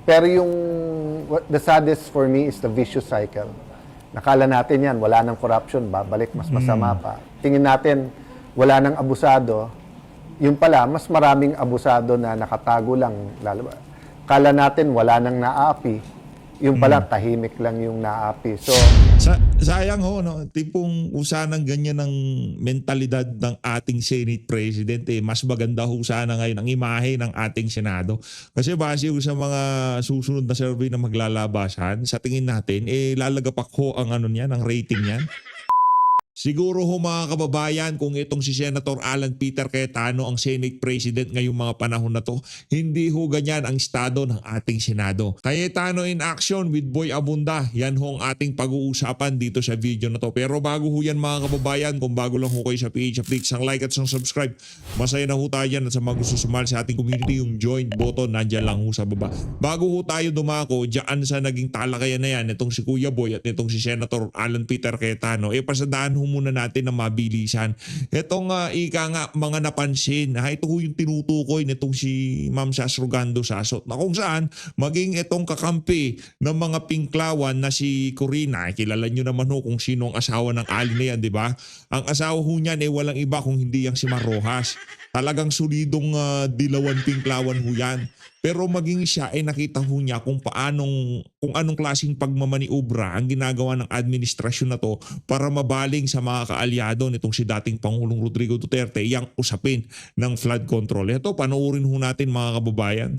Pero the saddest for me is the vicious cycle. Nakala natin yan, wala nang corruption, babalik, mas masama pa. Tingin natin, wala nang abusado. Yung pala, mas maraming abusado na nakatago lang. Kala natin, wala nang naapi. Yung pala, tahimik lang yung naapi. So, sayang ho, no? Tipong usanang ganyan ng mentalidad ng ating Senate President, mas maganda ho sana ngayon ang imahe ng ating Senado. Kasi base ho sa mga susunod na survey na maglalabasan, sa tingin natin, lalagapak ho ang ano niyan, ang rating niyan. Siguro ho mga kababayan, kung itong si Senator Alan Peter Cayetano ang Senate President ngayong mga panahon na to, hindi ho ganyan ang estado ng ating Senado. Cayetano in action with Boy Abunda, yan ho ang ating pag-uusapan dito sa video na to. Pero bago ho yan mga kababayan, kung bago lang ho kayo sa PH Updates, ang like at ang subscribe, masaya na ho tayo yan. At sa mga gusto sumali sa ating community, yung join button, nandyan lang ho sa baba. Bago ho tayo dumako, dyan sa naging talakayan na yan, itong si Kuya Boy at itong si Senator Alan Peter Cayetano, pasadaan ho muna natin ng mabilisan. Itong ika nga mga napansin, ito ho yung tinutukoy nitong si Ma'am Sas Rogando Sasot, na kung saan maging itong kakampi ng mga pinklawan na si Corina, kilala nyo naman ho kung sino ang asawa ng Ali na yan, di ba? Ang asawa ho niyan walang iba kung hindi yang si Mar Rojas. Talagang solidong dilawan pinklawan ho yan. Pero maging siya nakita ho niya kung anong klaseng pagmamaniobra ang ginagawa ng administrasyon na to para mabaling sa mga kaalyado nitong si dating Pangulong Rodrigo Duterte yang usapin ng flood control. Ito, panoorin ho natin mga kababayan.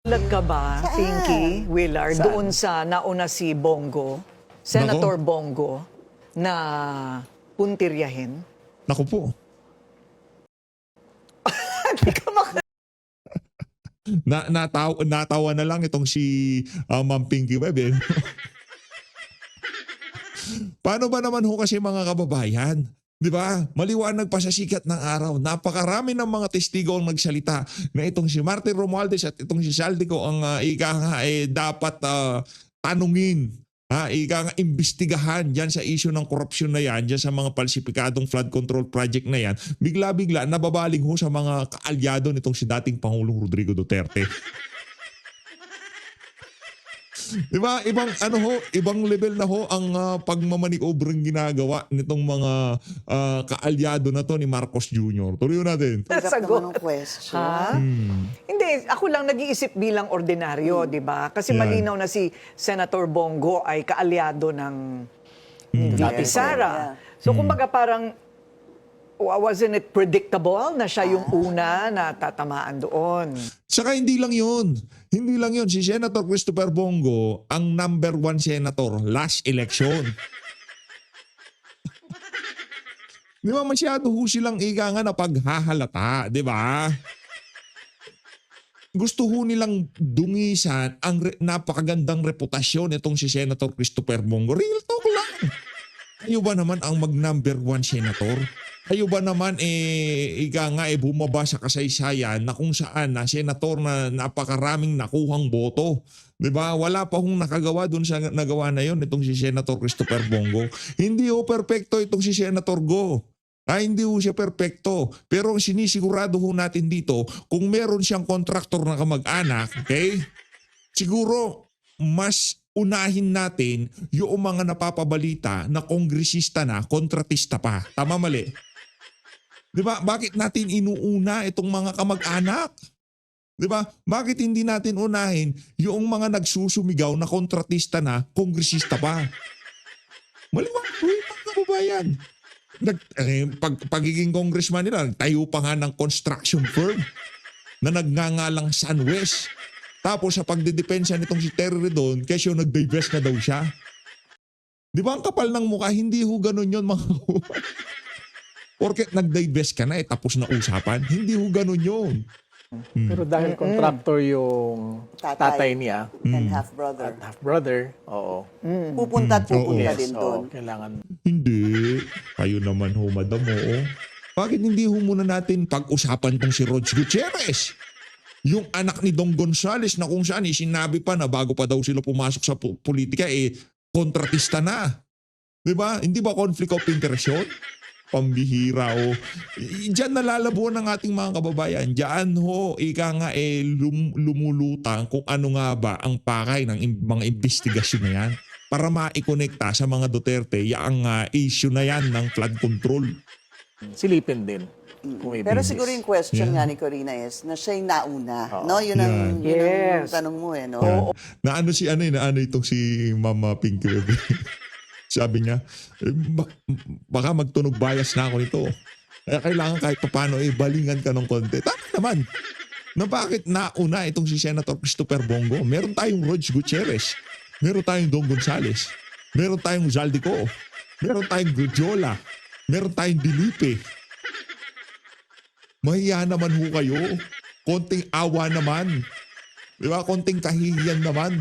Lag ka ba, Pinky, Willard, doon sa nauna si Bongo, Senator Bongo, na puntiryahin? Naku po. Hindi ka Natawa na lang itong si Ma'am Pinky Web. Paano ba naman ho kasi mga kababayan? Di ba? Maliwanag pa sa sikat ng araw. Napakarami ng mga testigo ang nagsalita na itong si Martin Romualdez at itong si Saldico ang dapat tanungin. Ika nga imbestigahan dyan sa issue ng korupsyon na yan, dyan sa mga palsipikadong flood control project na yan, bigla-bigla nababaling ho sa mga kaalyado nitong si dating Pangulong Rodrigo Duterte. Diba? Ibang level na ho ang pagmamanikobrang ginagawa nitong mga kaalyado na to ni Marcos Jr. Tuloy natin. sagot. Naman ang question. Ha? Hindi, ako lang nag-iisip bilang ordinaryo, di ba? Kasi Yan. malinaw na si Senator Bongo ay kaalyado ng VP Sara. So kumbaga parang, wasn't it predictable na siya yung una na tatamaan doon? Saka hindi lang yun. Hindi lang yun. Si Senator Christopher Bongo, ang number 1 senator last election. Di ba masyado ho silang ika nga na paghahalata, di ba? Gusto ho nilang dungisan ang napakagandang reputasyon itong si Senator Christopher Bongo. Real talk lang. Kayo ba naman ang mag-number 1 senator? Kayo ba naman ika nga bumaba sa kasaysayan na kung saan na senator na napakaraming nakuhang boto? 'Di ba? Wala pa hong nakagawa doon sa nagawa na 'yon itong si Senator Christopher Bongo. Hindi ho perpekto itong si Senator Go. Hindi ho siya perpekto. Pero ang sinisigurado ho natin dito, kung meron siyang kontraktor na kamag-anak, okay? Siguro mas unahin natin yung mga napapabalita na kongresista na, kontratista pa. Tama mali? Di ba? Bakit natin inuuna itong mga kamag-anak? Di ba? Bakit hindi natin unahin yung mga nagsusumigaw na kontratista na, kongresista pa? Maliwanag po yung mga kababayan. Pagiging congressman nila, tayo pa nga ng construction firm na nagngangalang SunWest. Tapos sa pagdidepensa nitong si Terry Redon, kesyo nag-divest na daw siya. Di ba ang kapal ng mukha? Hindi ho ganun yun mga Porket nag-divest ka na tapos na usapan. Hindi ho ganun yun. Pero dahil contractor yung tatay niya, And half-brother. half-brother, oo. Pupunta at pupunta Yes, din Oo, doon. kailangan. Hindi. Kayo naman ho, madam ho. Bakit hindi ho muna natin pag-usapan tong si Rods Gutierrez? Yung anak ni Dong Gonzales na kung saan sinabi pa na bago pa daw sila pumasok sa politika kontratista na. 'Di ba? Hindi ba conflict of interest yun? Pambihira o. Diyan nalalabuan ng ating mga kababayan. Diyan ho, ika nga lumulutang kung ano nga ba ang pakay ng mga investigasyon na yan para maikonekta sa mga Duterte yung issue na yan ng flood control. Silipin din. Kung may Pero business. siguro yung question nga ni Corina is na siya yung nauna. No? Yun ang, yun ang Yes. tanong mo no? Naano itong si Mama Pinky Baby. Sabi niya, baka magtunog bias na ako nito. Kaya kailangan kahit papano balingan ka ng konti. Tama naman. Na bakit nauna itong si Senator Christopher Bongo? Meron tayong Roge Gutierrez. Meron tayong Dong Gonzales. Meron tayong Zaldico. Meron tayong Gudjola. Meron tayong Dilipe. Mahiya naman ho kayo. Konting awa naman. Di ba? Konting kahihiyan naman.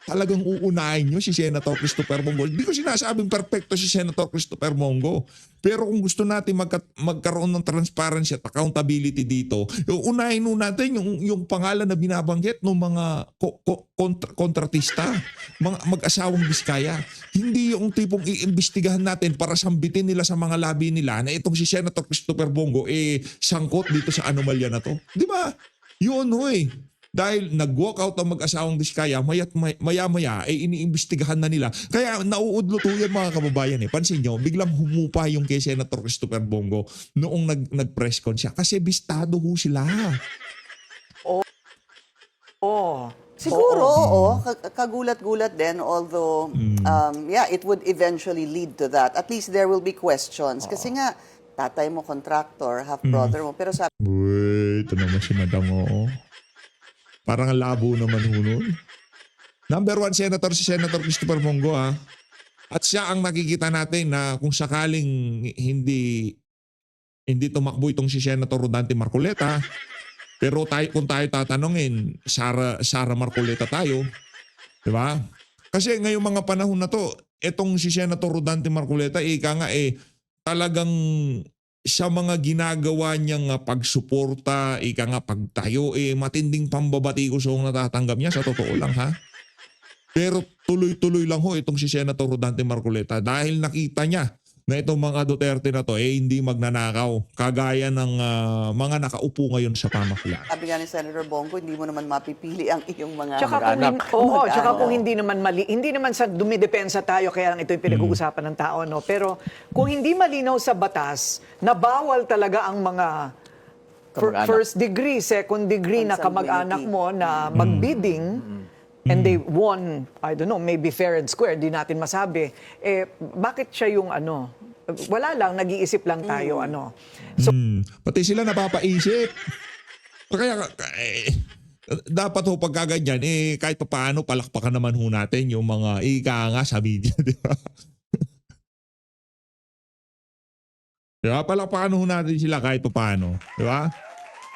Talagang uunahin nyo si Senator Christopher Bongo. Hindi ko sinasabing perfecto si Senator Christopher Bongo. Pero kung gusto natin magkaroon ng transparency at accountability dito, unahin nun natin yung pangalan na binabanggit ng mga kontratista, mga mag-asawang Biskaya. Hindi yung tipong iimbestigahan natin para sambitin nila sa mga labi nila na itong si Senator Christopher Bongo sangkot dito sa anomalya na to. Di ba? Yun Dahil nag-walk out ang mag-asawang Diskaya, maya-maya iniimbestigahan na nila. Kaya nauudlo yan mga kababayan. Pansin nyo, biglang humupa yung kay Senator Christopher Bongo noong nag-press con siya. Kasi bistado ho sila. Oh. Siguro, oo. Kagulat-gulat din. Although, it would eventually lead to that. At least there will be questions. Kasi nga, tatay mo contractor, half-brother mo. Pero sabi Wait, ito naman si Madam Oo. Parang ang labo naman ho nun. Number 1 senator si Senator Christopher Bongo At siya ang nakikita natin na kung sakaling hindi tumakbo itong si Senator Rodante Marcoleta, pero kung tayo tatanungin, Sara Marcoleta tayo. Di ba? Kasi ngayong mga panahon na to, itong si Senator Rodante Marcoleta, talagang sa mga ginagawa niyang pagsuporta, pagtayo, matinding pambabatikos ang natatanggap niya. Sa totoo lang Pero tuloy-tuloy lang itong si Senator Rodante Marcoleta dahil nakita niya na itong mga Duterte na to hindi magnanakaw. Kagaya ng mga nakaupo ngayon sa pamahalaan. sabi nga ni Senator Bongo, hindi mo naman mapipili ang iyong mga Tsaka kung hindi naman mali, hindi naman sa dumidepensa tayo kaya lang ito yung pinag-uusapan ng tao, no? Pero kung hindi malinaw sa batas na bawal talaga ang mga Kamag-anak. first degree, second degree na kamag-anak mo na magbidding, and they won, I don't know, maybe fair and square, di natin masabi. Bakit siya yung wala lang, nag-iisip lang tayo, Pati sila napapaisip. Kaya dapat pagkaganyan, kahit pa paano palakpakan naman natin yung mga ika sa media, di ba? Diba? Palakpakan natin sila kahit pa paano, di ba?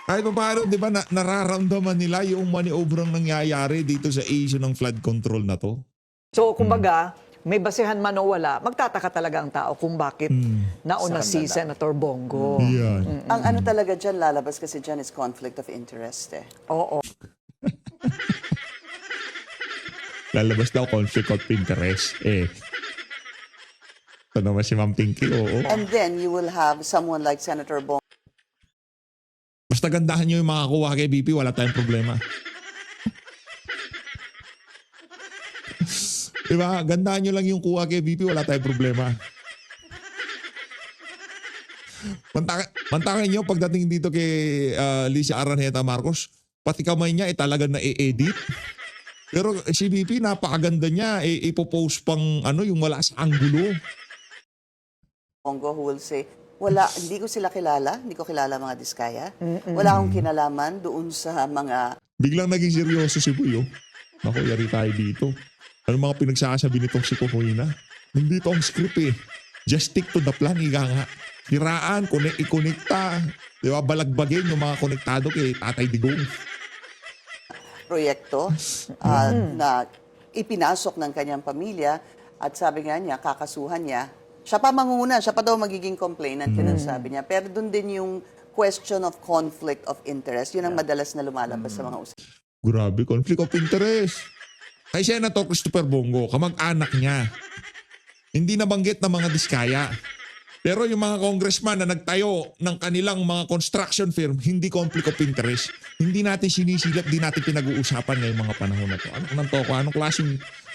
Kahit pa paano, di ba, nararamdaman nila yung maniobrang nangyayari dito sa issue ng flood control na to. So, kumbaga, may basehan man o wala, magtataka talaga ang tao kung bakit nauna si Senator Bongo. Yan. Ang ano talaga dyan, lalabas kasi dyan is conflict of interest Oo. Lalabas daw conflict of interest. Ito naman si Ma'am Pinky, oo. And then you will have someone like Senator Bongo Basta gandahan nyo yung mga kuha kay BP, wala tayong problema. Diba? Gandahan nyo lang yung kuha kay BP, wala tayong problema. Mantakin nyo pagdating dito kay Licia Araneta Marcos, pati kamay niya talaga na-edit. Pero si BP, napakaganda niya. Ipopost pang yung wala sa anggulo. Bongo who will say, hindi ko sila kilala, hindi ko kilala mga Diskaya. Wala akong kinalaman doon sa mga Biglang naging seryoso si Boy. Naku, yari tayo dito. Ano mga pinagsasabi nitong si Kukoy Hindi to ang script Just stick to the plan, ika nga. Hiraan, ikonekta. Di ba, balagbagin yung mga konektado kay Tatay Digong. proyekto na ipinasok ng kanyang pamilya at sabi nga niya, kakasuhan niya. Siya pa manguna, siya pa daw magiging complainant, yun ang sabi niya. Pero doon din yung question of conflict of interest. Yun ang madalas na lumalabas sa mga usapan. Grabe, conflict of interest. Kay Senator Christopher Bongo, kamag-anak niya. Hindi nabanggit ng mga Diskaya. Pero yung mga congressman na nagtayo ng kanilang mga construction firm, hindi conflict of interest. Hindi natin sinisilap, hindi natin pinag-uusapan ngayong mga panahon na to.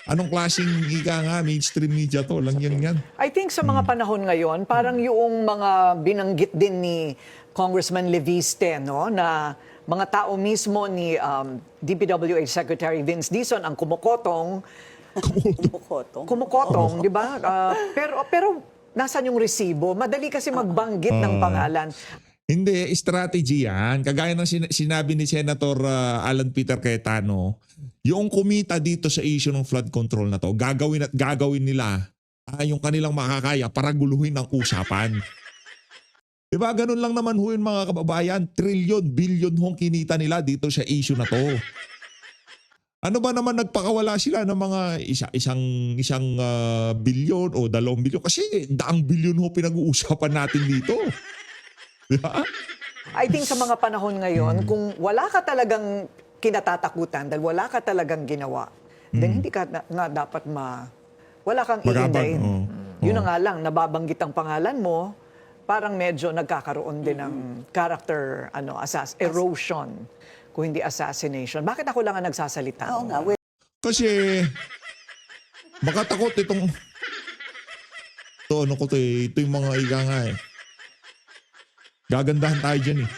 Anong klaseng ika nga, mainstream media to, lang yan. I think sa mga panahon ngayon, parang yung mga binanggit din ni Congressman Leviste, no, na mga tao mismo ni DPWH Secretary Vince Dizon ang kumukotong, di ba? Pero nasaan yung resibo? Madali kasi magbanggit ng pangalan. Hindi, strategy yan. Kagaya ng sinabi ni Senator Alan Peter Cayetano, yung kumita dito sa issue ng flood control na to, gagawin nila yung kanilang makakaya para guluhin ang usapan. Diba? Ganun lang naman ho yun mga kababayan. Trilyon, bilyon hong kinita nila dito sa issue na to. Ano ba naman nagpakawala sila ng mga isang bilyon o 2 bilyon? Kasi 100 bilyon ho pinag-uusapan natin dito. Diba? I think sa mga panahon ngayon, kung wala ka talagang kinatatakutan dahil wala ka talagang ginawa, then hindi ka na dapat wala kang iindayin. Yun na nga lang, nababanggit ang pangalan mo, parang medyo nagkakaroon din ng character erosion, kung hindi assassination. Bakit ako lang ang nagsasalita? Oo nga, Kasi makatakot itong ito yung mga ika nga eh. Gagandahan tayo dyan eh.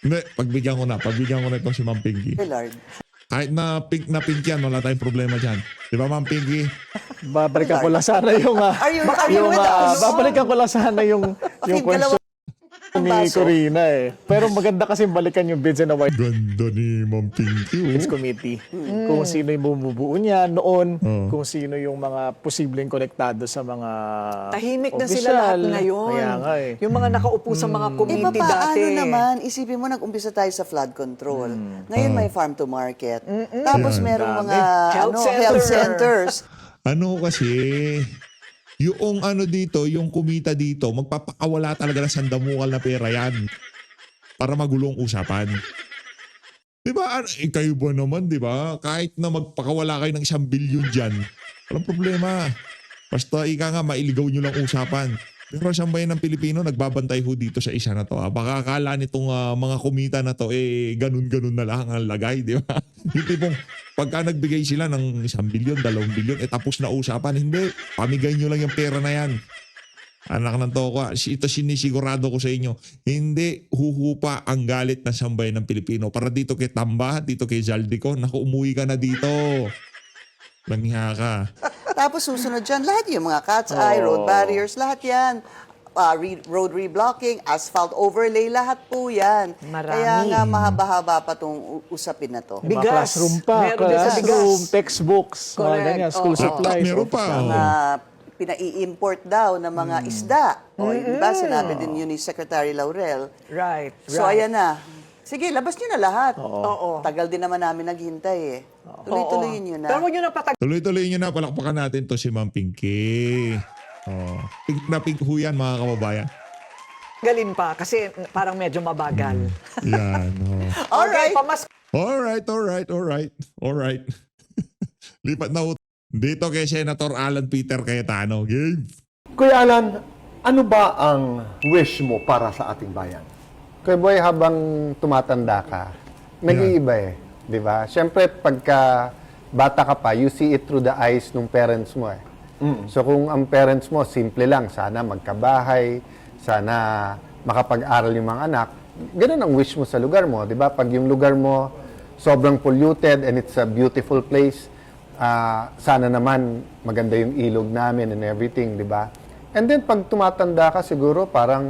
Hindi, pagbigyan ko na itong si Ma'am Pinky. Lord. Kahit na pink yan, wala tayong problema dyan. Di ba Ma'am Pinky? Babalikan ko lang sana yung Are you with us? babalikan ko lang sana yung question ni baso. Corina eh. Pero maganda kasi balikan yung Bids and Awards Ganda ni Ma'am Pinky. Committee. Kung sino yung bumubuo niya noon, kung sino yung mga posibleng konektado sa mga Tahimik na opisyal. sila lahat ngayon. Kaya nga eh. Yung mga nakaupo sa mga committee paano dati. naman, isipin mo, nag-umpisa tayo sa flood control. Ngayon may farm to market. Tapos merong mga Health health center. centers. Ano kasi, yung dito, yung kumita dito, magpapakawala talaga ng sandamugal na pera yan para magulong usapan. Di ba? Kayo ba naman, di ba? Kahit na magpakawala kayo ng 1 bilyon dyan, walang problema. Basta ika nga, mailigaw nyo lang usapan. Pero ang bayan ng Pilipino, nagbabantay ho dito sa isa na to. Baka akala nitong mga kumita na to, ganun-ganun na lang ang lagay, di ba? Hindi pong pagka nagbigay sila ng 1 bilyon, 2 bilyon, tapos na usapan. Hindi, pamigay nyo lang yung pera na yan. Anak ng toko, ito sinisigurado ko sa inyo, hindi huhupa ang galit ng sambayan ng Pilipino. Para dito kay Tamba, dito kay Zaldico, naku, umuwi ka na dito. Langhiya ka. Tapos susunod dyan, lahat yung mga cat's eye, road barriers, lahat yan. Road reblocking, asphalt overlay, lahat po yan. Marami. Kaya nga mahaba-haba pa itong usapin na to. Mga Bigas. classroom pa, Meron din sa classroom, bigas. textbooks, mga Correct. ganyan, school Oo. supplies. Meron pa. Na pinai-import daw ng mga isda. O, di ba, sinabi din yun ni Secretary Laurel. Right. So, ayan na. Sige, labas nyo na lahat. Oo. Tagal din naman namin naghintay eh. Tuloy-tuloyin nyo na. Pero huwag nyo na patag... Tuloy-tuloy nyo na, palakpakan natin to si Ma'am Pinky. Oh. Pink na pink ho yan, mga kababayan. Galin pa kasi parang medyo mabagal. Yan. Oh. Alright. Okay, Alright. Lipat na ho. Dito kay Senator Alan Peter Cayetano. Game. Kuya Alan, ano ba ang wish mo para sa ating bayan? Kuya Boy, habang tumatanda ka, nag-iiba eh. Di ba? Siyempre, pagka bata ka pa, you see it through the eyes ng parents mo eh. So kung ang parents mo, simple lang, sana magkabahay, sana makapag-aral yung mga anak, ganun ang wish mo sa lugar mo. Di ba? Pag yung lugar mo sobrang polluted and it's a beautiful place, sana naman maganda yung ilog namin and everything, di ba? And then pag tumatanda ka siguro parang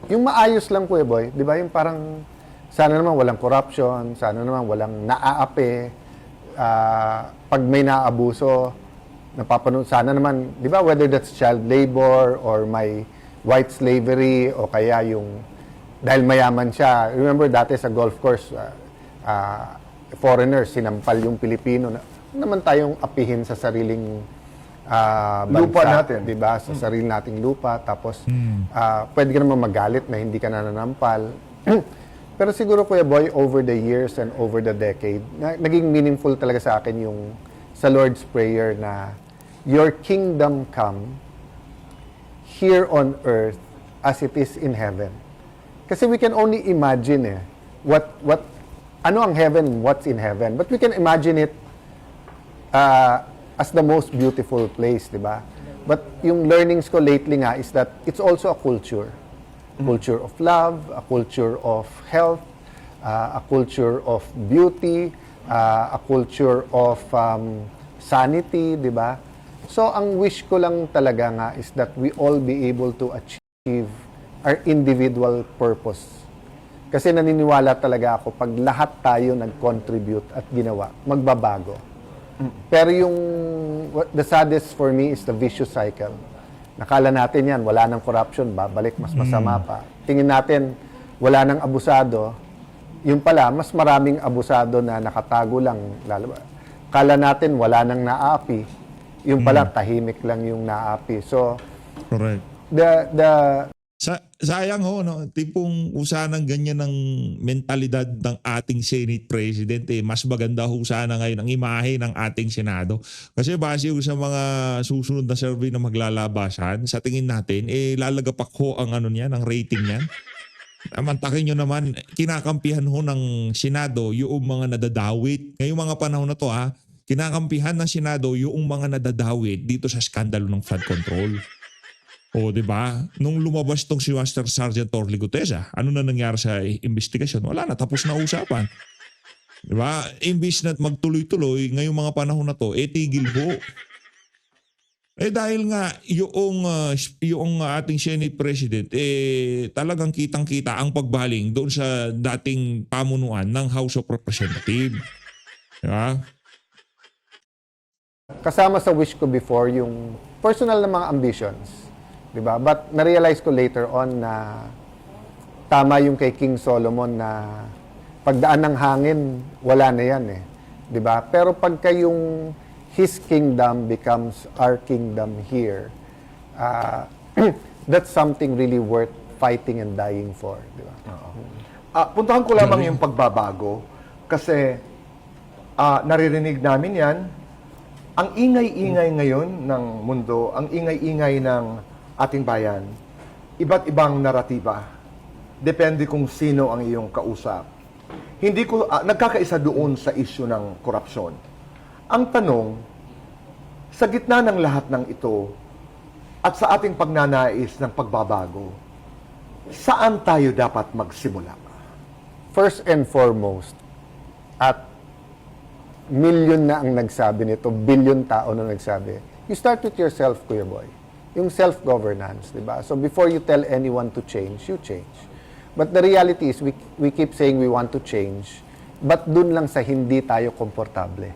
yung maayos lang, Kuya Boy, di ba? Yung parang sana naman walang corruption, sana naman walang naaapi, pag may naaabuso, napapanood, sana naman, di ba, whether that's child labor or may white slavery o kaya yung dahil mayaman siya. Remember dati sa golf course, foreigners, sinampal yung Pilipino. Huwag naman tayong apihin sa sariling bansa, Lupa natin. di ba? Sa sarili nating lupa. Tapos, pwede ka naman magalit na hindi ka nananampal. Pero siguro, Kuya Boy, over the years and over the decade, naging meaningful talaga sa akin yung sa Lord's Prayer na, Your kingdom come here on earth as it is in heaven. Kasi we can only imagine ano ang heaven and what's in heaven. But we can imagine it as the most beautiful place, di ba? But yung learnings ko lately nga is that it's also a culture. Culture of love, a culture of health, a culture of beauty, a culture of sanity, di ba? So, ang wish ko lang talaga nga is that we all be able to achieve our individual purpose. Kasi naniniwala talaga ako, pag lahat tayo nag-contribute at ginawa, magbabago. Pero the saddest for me is the vicious cycle. Nakala natin yan, wala nang corruption, babalik, mas masama pa. Tingin natin, wala nang abusado, yung pala, mas maraming abusado na nakatago lang. Kala natin, wala nang naapi, yung pala, tahimik lang yung naapi. So, Correct. Sayang ho, no? Tipong usanang ganyan ng mentalidad ng ating Senate President, mas maganda ho sana ngayon ang imahe ng ating Senado. Kasi base ho sa mga susunod na survey na maglalabasan, sa tingin natin, lalagapak ho ang ano niyan, ang rating niyan. Mantakin nyo naman, kinakampihan ho ng Senado yung mga nadadawit. Ngayong mga panahon na to, kinakampihan ng Senado yung mga nadadawit dito sa skandalo ng flood control. O, di ba? Nung lumabas tong si Master Sergeant Orly Gutesa, ano na nangyari sa investigasyon? Wala na, tapos na usapan. Di ba? Imbis na magtuloy-tuloy, ngayong mga panahon na to, tigil ho. Dahil nga, yung ating Senate President, talagang kitang-kita ang pagbaling doon sa dating pamunuan ng House of Representatives. Di ba? kasama sa wish ko before yung personal na mga ambitions. Diba? But na-realize ko later on na tama yung kay King Solomon na pagdaan ng hangin, wala na yan eh. Diba? Pero pagka yung His kingdom becomes our kingdom here, that's something really worth fighting and dying for. Diba? Puntahan ko lamang yung pagbabago kasi naririnig namin yan. Ang ingay-ingay ngayon ng mundo, ang ingay-ingay ng ating bayan, iba't ibang naratiba. Depende kung sino ang iyong kausap. Hindi ko nagkakaisa doon sa issue ng korupsyon. Ang tanong, sa gitna ng lahat ng ito at sa ating pagnanais ng pagbabago, saan tayo dapat magsimula? First and foremost, at million na ang nagsabi nito, billion tao na nagsabi, you start with yourself, Kuya Boy. Yung self-governance, di ba? So before you tell anyone to change, you change. But the reality is, we keep saying we want to change, but dun lang sa hindi tayo komportable.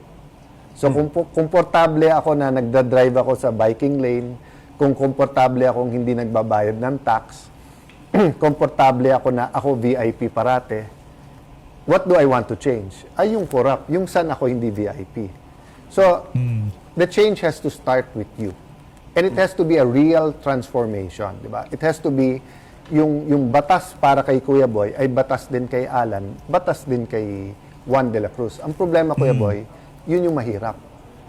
So kung komportable ako na nagda-drive ako sa biking lane, kung komportable akong hindi nagbabayad ng tax, komportable ako na ako VIP parate, what do I want to change? Ay yung corrupt, yung saan ako hindi VIP. So, the change has to start with you. And it has to be a real transformation, di ba? It has to be yung batas para kay Kuya Boy ay batas din kay Alan, batas din kay Juan de la Cruz. Ang problema, Kuya Boy, yun yung mahirap.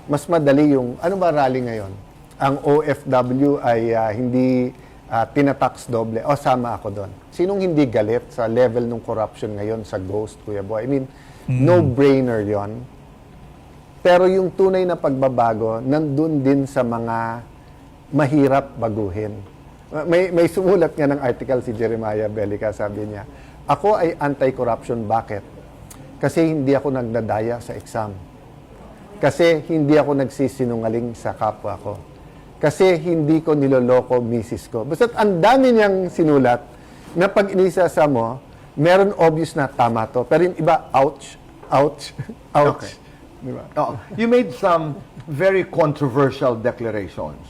Mas madali yung, ano ba rally ngayon? Ang OFW ay hindi tinatax doble. O, sama ako doon. Sinong hindi galit sa level ng corruption ngayon sa Ghost, Kuya Boy? I mean, no-brainer yon. Pero yung tunay na pagbabago, nandun din sa mga mahirap baguhin. May sumulat nga ng article si Jeremiah Bellica, sabi niya, ako ay anti-corruption. Bakit? Kasi hindi ako nagdadaya sa exam. Kasi hindi ako nagsisinungaling sa kapwa ko. Kasi hindi ko niloloko misis ko. Basta't ang dami niyang sinulat na pag inisasa mo, meron obvious na tama to. Pero yung iba, ouch, ouch, ouch. Okay. Diba? You made some very controversial declarations.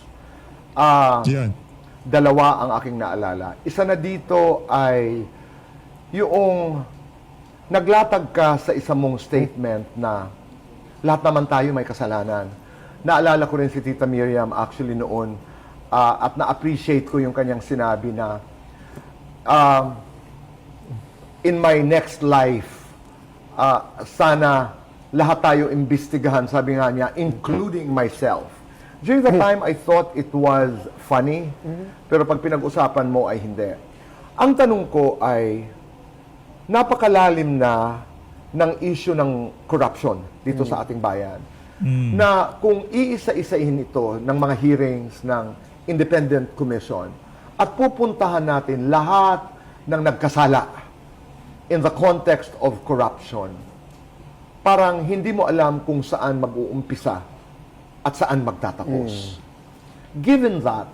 Yan. Dalawa ang aking naalala. Isa na dito ay yung naglatag ka sa isa mong statement na lahat naman tayo may kasalanan. Naalala ko rin si Tita Miriam actually noon at na-appreciate ko yung kanyang sinabi na in my next life, sana lahat tayo imbestigahan, sabi nga niya, including myself. During the time, I thought it was funny, pero pag pinag-usapan mo ay hindi. Ang tanong ko ay, napakalalim na ng issue ng corruption dito sa ating bayan. Na kung iisa-isahin ito ng mga hearings ng Independent Commission at pupuntahan natin lahat ng nagkasala in the context of corruption, parang hindi mo alam kung saan mag-uumpisa at saan magtatapos. Given that,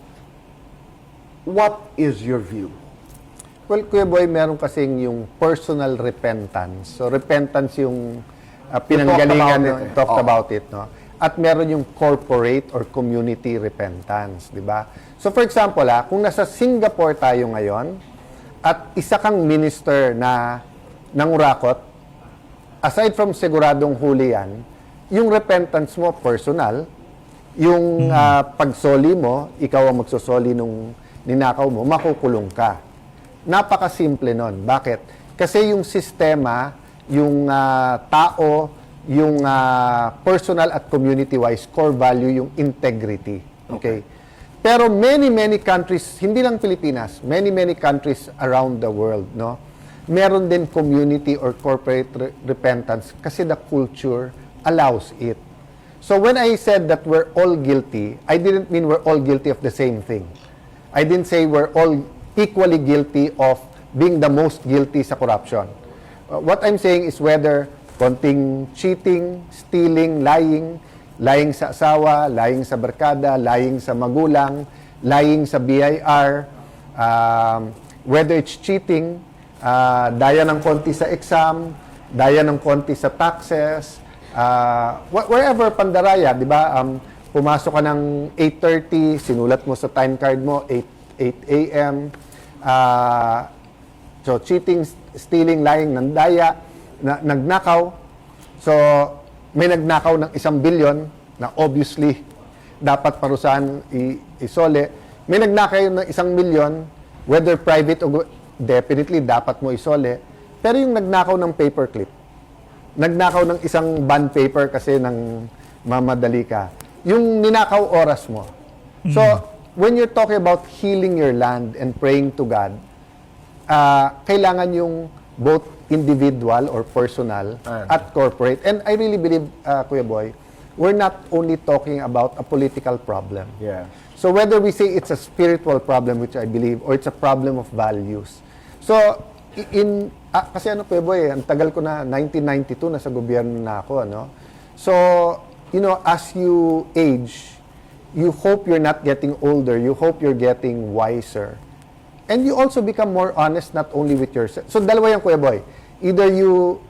what is your view? Well, Kuya Boy, meron kasing yung personal repentance. So, repentance yung pinanggalingan, talked about it, no? At meron yung corporate or community repentance, di ba? So, for example, kung nasa Singapore tayo ngayon, at isa kang minister na nangurakot, aside from siguradong huli yan, yung repentance mo, personal, yung pagsoli mo, ikaw ang magsusoli nung ninakaw mo, makukulong ka. Napakasimple nun. Bakit? Kasi yung sistema, yung tao, yung personal at community-wise, core value, yung integrity. Okay? Pero many countries, hindi lang Pilipinas, many countries around the world, no? Meron din community or corporate repentance kasi the culture allows it. So when I said that we're all guilty, I didn't mean we're all guilty of the same thing. I didn't say we're all equally guilty of being the most guilty sa corruption. What I'm saying is whether konting cheating, stealing, lying sa asawa, lying sa barkada, lying sa magulang, lying sa BIR, whether it's cheating, daya ng konti sa exam, daya ng konti sa taxes, wherever pandaraya, di ba? Pumasok ka ng 8:30, sinulat mo sa time card mo, 8 a.m., so cheating, stealing, lying, nandaya, nagnakaw. So, may nagnakaw ng 1 billion na obviously dapat parusahan isole. May nagnakaw ng 1 million, whether private o definitely dapat mo isole. Pero yung nagnakaw ng paperclip, nagnakaw ng isang bond paper kasi nang mamadali ka, yung ninakaw oras mo. So, when you're talking about healing your land and praying to God, kailangan yung both individual or personal at corporate. And I really believe, Kuya Boy, we're not only talking about a political problem. Yeah. So whether we say it's a spiritual problem, which I believe, or it's a problem of values. So, kasi Kuya Boy, ang tagal ko na, 1992, nasa gobyerno na ako, ano? So, as you age, you hope you're not getting older, you hope you're getting wiser. And you also become more honest not only with yourself. So dalawa yan, Kuya Boy. Either you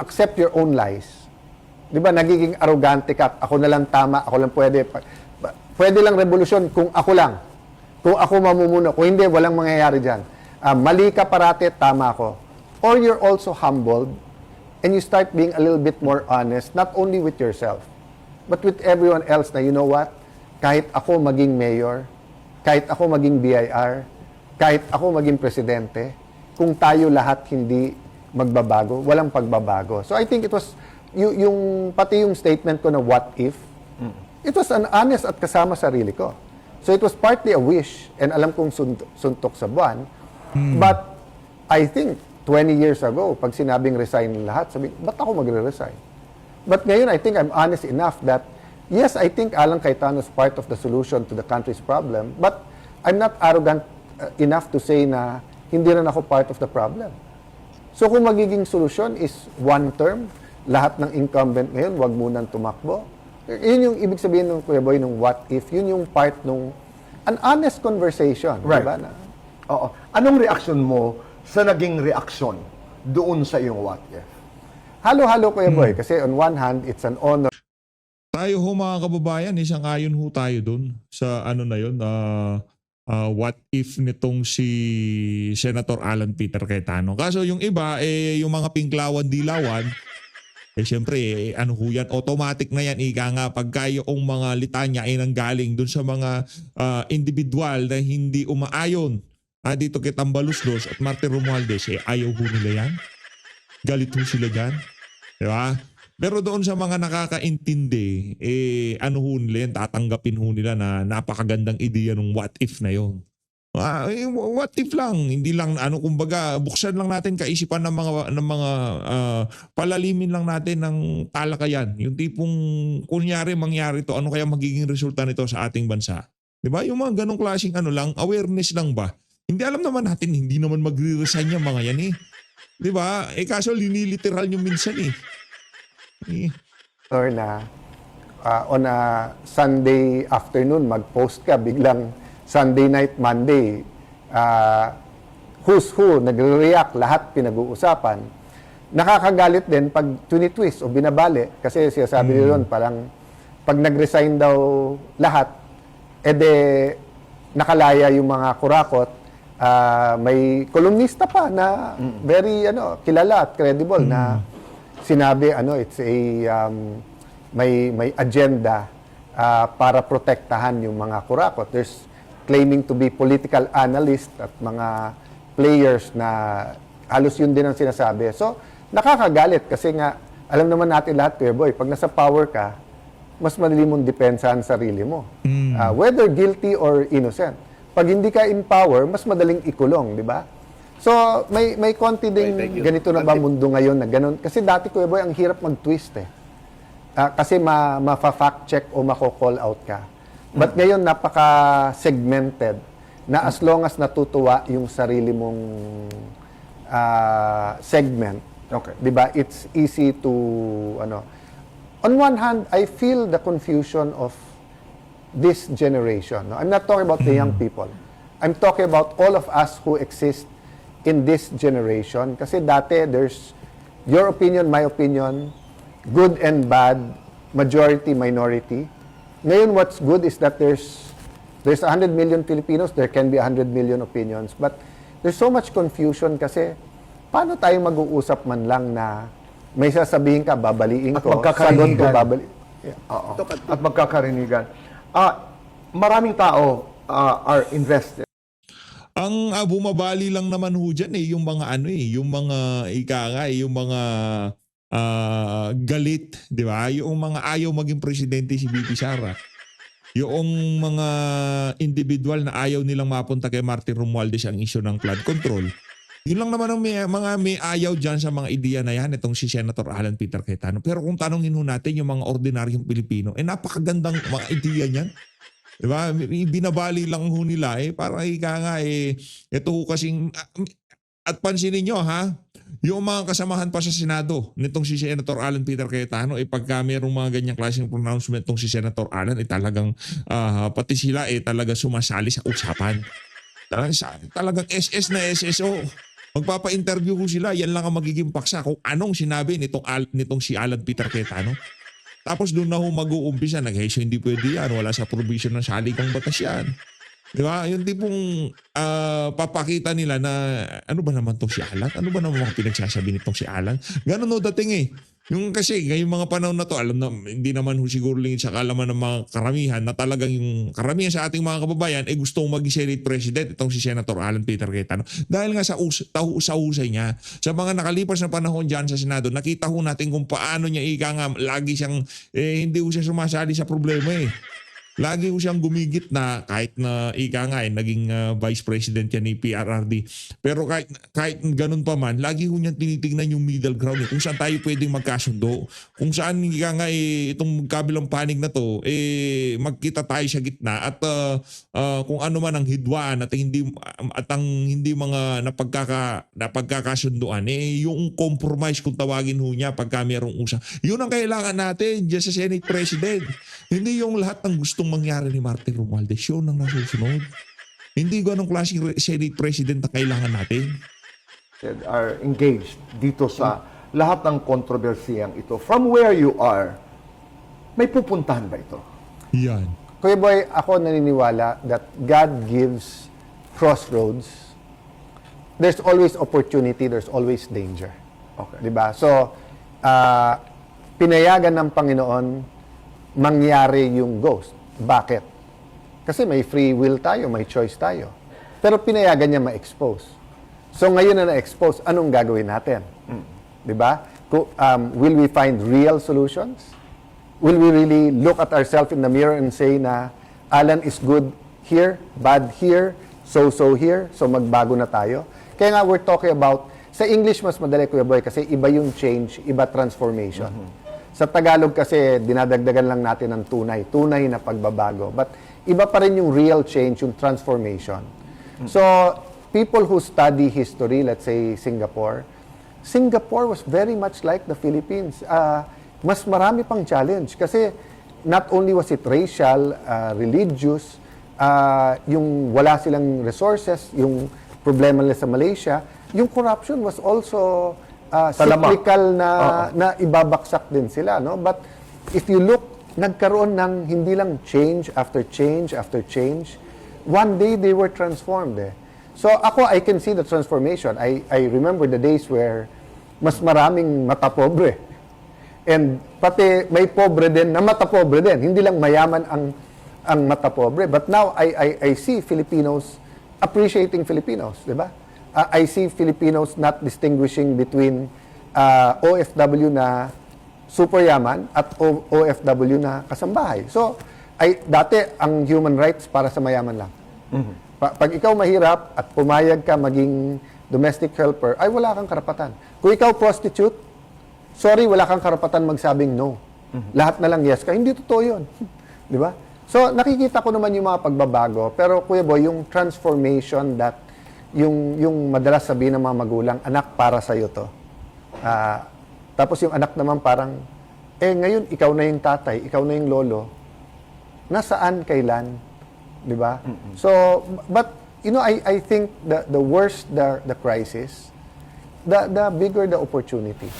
accept your own lies. 'Di ba? Nagiging arrogante ka. Ako na lang tama, ako lang pwede. Pwede lang revolusyon kung ako lang. Kung ako mamumuno. Kung hindi, walang mangyayari diyan. Mali ka parate, tama ako. Or you're also humbled and you start being a little bit more honest not only with yourself but with everyone else na, you know what? Kahit ako maging mayor, kahit ako maging BIR, kahit ako maging presidente, kung tayo lahat hindi magbabago, walang pagbabago. So I think it was, pati yung statement ko na what if, it was an honest at kasama sarili ko. So it was partly a wish, and alam kong suntok sa buwan. But I think 20 years ago, pag sinabing resign lahat, sabi, ba't ako magre-resign? But ngayon, I think I'm honest enough that, yes, I think Alan Cayetano is part of the solution to the country's problem, but I'm not arrogant enough to say na hindi rin ako part of the problem. So kung magiging solusyon is one term, lahat ng incumbent ngayon, wag munang tumakbo. Yun yung ibig sabihin ng Kuya Boy, ng what if, yun yung part nung an honest conversation. Right. Diba? Oo. Anong reaksyon mo sa naging reaksyon doon sa iyong what if? Halo-halo, Kuya Boy, kasi on one hand, it's an honor. Tayo ho mga kababayan, isang ayon ho tayo dun sa ano na yun, what if nitong si Senator Alan Peter Cayetano. Kaso yung iba, yung mga pingklawan-dilawan, syempre, ano ho yan, automatic na yan, ika nga, pagka yung mga litanya ay nanggaling dun sa mga individual na hindi umaayon dito kay Tambaluslos at Martin Romualdez, ayaw ho nila yan. Galit ho sila dyan. Di ba? Pero doon sa mga nakakaintindi, ano ho nila yan, tatanggapin ho nila na napakagandang ideya ng what if na yon. What if lang, hindi lang kumbaga buksan lang natin kaisipan ng mga palalimin lang natin ng talakayan. Yung tipong kunyari mangyari to, ano kaya magiging resulta nito sa ating bansa? 'Di ba? Yung mga ganong klaseng lang, awareness lang ba? Hindi alam naman natin, hindi naman magre-resign yung mga yan eh. 'Di ba? Kaso liniliteral nyo minsan eh. Or na on a Sunday afternoon, mag-post ka, biglang Sunday night, Monday, who's who, nagre-react, lahat pinag-uusapan. Nakakagalit din pag twist o binabali. Kasi sinasabi nila doon, parang pag nag-resign daw lahat, nakalaya yung mga kurakot. May kolumnista pa na very kilala at credible na sinabi it's a may agenda para protektahan yung mga kurakot. There's claiming to be political analyst at mga players na halos yun din ang sinasabi. So, nakakagalit kasi nga, alam naman natin lahat, Kuya Boy, pag nasa power ka, mas madali mong depensahan sarili mo. Whether guilty or innocent. Pag hindi ka in power, mas madaling ikulong, di ba? So, may konti ding ganito na ba mundo ngayon na ganun. Kasi dati, Kuya Boy, ang hirap mag-twist eh. Kasi ma-fact check o mako-call out ka. But ngayon, napaka-segmented na as long as natutuwa yung sarili mong segment, Okay. di ba, it's easy to, On one hand, I feel the confusion of this generation. No? I'm not talking about the young people. I'm talking about all of us who exist in this generation. Kasi dati, there's your opinion, my opinion, good and bad, majority, minority. Ngayon, what's good is that there's 100 million Filipinos, there can be 100 million opinions. But there's so much confusion kasi paano tayo mag-uusap man lang na may sasabihin ka, babaliin At ko, magkakarinigan. sagot ko, babali. Oo. At magkakarinigan. Maraming tao are invested. Ang bumabali lang naman ho dyan yung mga yung mga yung mga galit, di ba? Yung mga ayaw maging presidente si BP Sara. Yung mga individual na ayaw nilang mapunta kay Martin Romualdez ang issue ng flood control. Yun lang naman ang may ayaw dyan sa mga ideya na yan, itong si Senator Alan Peter Cayetano. Pero kung tanongin ho natin yung mga ordinaryong Pilipino, napakagandang mga ideya niyan. Diba? Binabali lang ho nila para ito ho kasing at pansinin nyo yung mga kasamahan pa sa Senado nitong si Senator Alan Peter Cayetano pagka mayroong mga ganyang klaseng pronouncement tong si Senator Alan talagang pati sila talaga sumasali sa usapan. Talagang SS na SSO. Magpapa-interview ko sila, yan lang ang magiging paksa kung anong sinabi nitong si Alan Peter Cayetano. Tapos doon na ho mag-uumpisa, so hindi pwede yan, wala sa provision ng saligang batas yan. Di ba? Yung tipong papakita nila na ano ba naman tong si Alan? Ano ba naman mga pinagsasabi nitong si Alan? Ganun no dating Yung kasi ngayong mga panahon na to, alam na hindi naman ho siguro lingid sa kalaman ng mga karamihan na talagang yung karamihan sa ating mga kababayan gustong maging Senate President itong si Senator Alan Peter Cayetano. Dahil nga sa husay niya, sa mga nakalipas na panahon dyan sa Senado, nakita ho natin kung paano niya lagi siyang hindi ho siya sumasali sa problema Lagi ko siyang gumigit na kahit na naging vice president yan ni PRRD. Pero kahit ganun pa man, lagi ko niyang tinitingnan yung middle ground kung saan tayo pwedeng magkasundo. Kung saan itong kabilang panig na to, magkita tayo sa gitna at kung ano man ang hidwaan at ang hindi mga napagkakasunduan, yung compromise kung tawagin ho niya pagka mayroong usap. Yun ang kailangan natin dyan sa Senate President. Hindi yung lahat ng gustong mangyari ni Martin Romualdez, yun ang nasusunod. Hindi ganong klaseng Senate President na kailangan natin. Are engaged dito sa lahat ng kontrobersiyang ito. From where you are, may pupuntahan ba ito? Yan. Kuya Boy, ako naniniwala that God gives crossroads. There's always opportunity, there's always danger. Okay. Diba? So, pinayagan ng Panginoon mangyari yung ghost. Bakit? Kasi may free will tayo, may choice tayo. Pero pinayagan niya ma-expose. So ngayon na na-expose, anong gagawin natin? Di ba? Will we find real solutions? Will we really look at ourselves in the mirror and say na Alan is good here, bad here, so here, so magbago na tayo? Kaya nga we're talking about, sa English mas madali, Kuya Boy, kasi iba yung change, iba transformation. Sa Tagalog kasi dinadagdagan lang natin ng tunay na pagbabago. But iba pa rin yung real change, yung transformation. So, people who study history, let's say Singapore was very much like the Philippines. Mas marami pang challenge kasi not only was it racial, religious, yung wala silang resources, yung problema nila sa Malaysia, yung corruption was also Talamak. cyclical na ibabaksak din sila, no? But if you look, nagkaroon ng hindi lang change after change after change. One day they were transformed. So ako, I can see the transformation. I remember the days where mas maraming matapobre. And pati may pobre din na matapobre din. Hindi lang mayaman ang matapobre. But now I see Filipinos appreciating Filipinos, di ba? I see Filipinos not distinguishing between OFW na super yaman at OFW na kasambahay. So, dati ang human rights para sa mayaman lang. Pag ikaw mahirap at pumayag ka maging domestic helper, ay wala kang karapatan. Kung ikaw prostitute, sorry, wala kang karapatan magsabing no. Lahat na lang yes ka. Hindi totoo yun. Di ba? So, nakikita ko naman yung mga pagbabago. Pero, Kuya Boy, yung transformation that yung madalas sabihin ng mga magulang, anak, para sa'yo to. Tapos yung anak naman parang, ngayon, ikaw na yung tatay, ikaw na yung lolo. Nasaan, kailan? Di ba? So, but, I think the worse the crisis, the bigger the opportunity.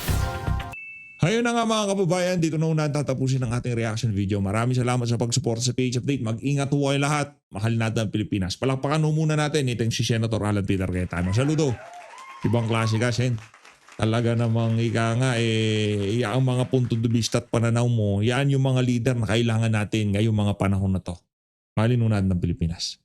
Ayun na nga mga kababayan, dito na una tatapusin ang ating reaction video. Maraming salamat sa pagsuporta sa PH Update. Mag-ingat po kayo lahat. Mahal natin ang Pilipinas. Palakpakan mo muna natin. Ito yung si Senator Alan Peter Cayetano. Saludo. Ibang klase ka, Sen. Talaga namang ika nga, ang mga punto de vista at pananaw mo, yan yung mga leader na kailangan natin ngayong mga panahon na to. Mahalin natin ang Pilipinas.